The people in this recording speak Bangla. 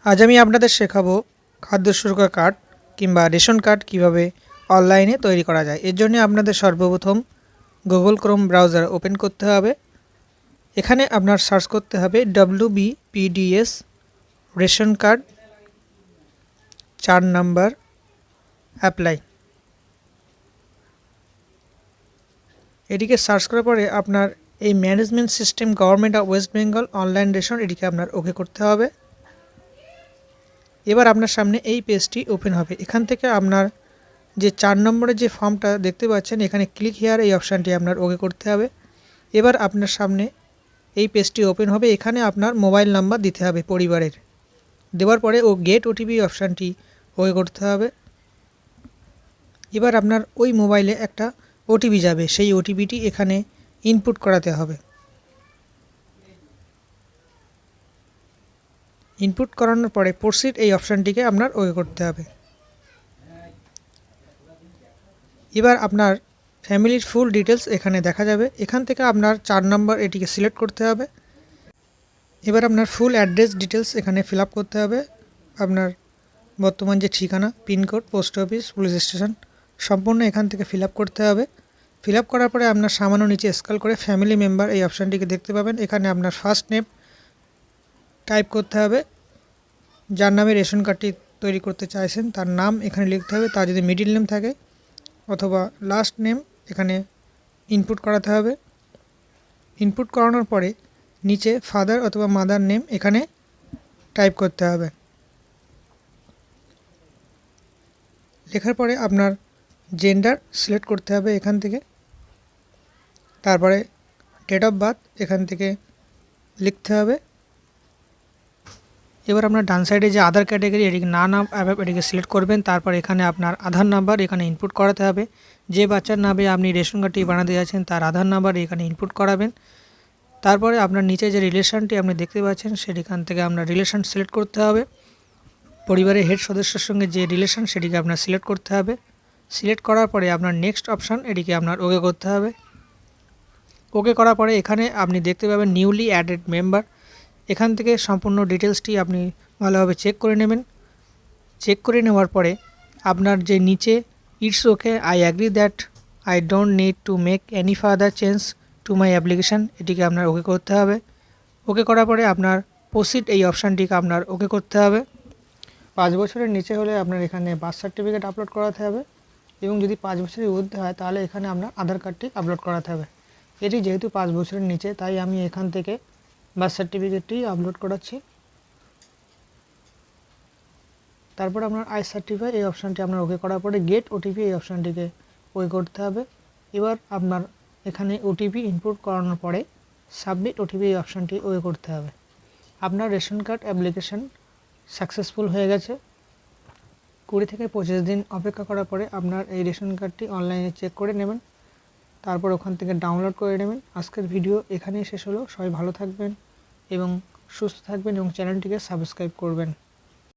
আজ আমি আপনাদের শেখাবো খাদ্য সুরক্ষা কার্ড কিংবা রেশন কার্ড কিভাবে অনলাইনে তৈরি করা যায়। এর জন্য আপনাদের সর্বপ্রথম গুগল ক্রোম ব্রাউজার ওপেন করতে হবে। এখানে আপনার সার্চ করতে হবে WBPDS ration card 4 number apply. এটিকে সার্চ করার পরে আপনার এই management system government of West Bengal online ration এটিকে আপনার ওকে করতে হবে। এবার আপনার সামনে এই পেজটি ওপেন হবে। এখান থেকে আপনার যে 4 নম্বরের যে ফর্মটা দেখতে পাচ্ছেন এখানে ক্লিক হিয়ার এই অপশানটি আপনার ওকে করতে হবে। এবার আপনার সামনে এই পেজটি ওপেন হবে। এখানে আপনার মোবাইল নাম্বার দিতে হবে পরিবারের। দেওয়ার পরে গেট ওটিপি অপশানটি ওকে করতে হবে। এবার আপনার ওই মোবাইলে একটা ওটিপি যাবে, সেই ওটিপিটি এখানে ইনপুট করাতে হবে। ইনপুট করানোর পরে প্রসিড এই অপশানটিকে আপনার ওকে করতে হবে। এবার আপনার ফ্যামিলির ফুল ডিটেলস এখানে দেখা যাবে। এখান থেকে আপনার 4 নম্বর এটিকে সিলেক্ট করতে হবে। এবার আপনার ফুল অ্যাড্রেস ডিটেলস এখানে ফিল আপ করতে হবে। আপনার বর্তমান যে ঠিকানা, pincode, post office, police station সম্পূর্ণ এখান থেকে ফিল আপ করতে হবে। ফিল আপ করার পরে আপনার সামান্য নিচে স্ক্রল করে ফ্যামিলি মেম্বার এই অপশানটিকে দেখতে পাবেন। এখানে আপনার ফার্স্ট নেম টাইপ করতে হবে। যার নামে রেশন কার্ডটি তৈরি করতে চাইছেন তার নাম এখানে লিখতে হবে। তার যদি মিডিল নেম থাকে অথবা লাস্ট নেম এখানে ইনপুট করাতে হবে। ইনপুট করানোর পরে নিচে ফাদার অথবা মাদার নেম এখানে টাইপ করতে হবে। লেখার পরে আপনার জেন্ডার সিলেক্ট করতে হবে এখান থেকে। তারপরে ডেট অফ বার্থ এখান থেকে লিখতে হবে। এবার আপনার ডান সাইডে যে আধার ক্যাটাগরি এটিকে না এটিকে সিলেক্ট করবেন। তারপর এখানে আপনার আধার নাম্বার এখানে ইনপুট করাতে হবে। যে বাচ্চার নামে আপনি রেশন কার্ডটি বানাতে যাচ্ছেন তার আধার নাম্বার এখানে ইনপুট করাবেন। তারপরে আপনার নিচে যে রিলেশনটি আপনি দেখতে পাচ্ছেন সেখান থেকে আপনার রিলেশন সিলেক্ট করতে হবে। পরিবারের হেড সদস্যের সঙ্গে যে রিলেশন সেটিকে আপনার সিলেক্ট করতে হবে। সিলেক্ট করার পরে আপনার নেক্সট অপশান এটিকে আপনার ওকে করতে হবে। ওকে করার পরে এখানে আপনি দেখতে পাবেন নিউলি অ্যাডেড মেম্বার। এখান থেকে সম্পূর্ণ ডিটেলসটি আপনি ভালোভাবে চেক করে নেবেন। চেক করে নেওয়ার পরে আপনার যে নিচে it's okay I agree that I don't need to make any further change to my application এটিকে আপনার ওকে করতে হবে। ওকে করার পরে আপনার প্রসিড এই অপশানটিকে আপনার ওকে করতে হবে। 5 বছরের নিচে হলে আপনার এখানে বার্থ সার্টিফিকেট আপলোড করাতে হবে এবং যদি 5 বছরের ঊর্ধ্বে হয় তাহলে এখানে আপনার আধার কার্ডটি আপলোড করাতে হবে। এটি যেহেতু 5 বছরের নিচে তাই আমি এখান থেকে বার্থ সার্টিফিকেটটি আপলোড করাচ্ছি। তারপর আপনার আই সার্টিফাই এই অপশানটি আপনার ওকে করার পরে গেট ওটিপি এই অপশানটিকে ওকে করতে হবে। এবার আপনার এখানে ওটিপি ইনপুট করানোর পরে সাবমিট ওটিপি এই অপশানটি ওকে করতে হবে। আপনার রেশন কার্ড অ্যাপ্লিকেশান সাকসেসফুল হয়ে গেছে। 20 থেকে 25 দিন অপেক্ষা করার পরে আপনার এই রেশন কার্ডটি অনলাইনে চেক করে নেবেন। তারপর ওখান থেকে ডাউনলোড করে নেবেন। আজকের ভিডিও এখানেই শেষ হলো। সবাই ভালো থাকবেন এবং সুস্থ থাকবেন এবং চ্যানেলটিকে সাবস্ক্রাইব করবেন।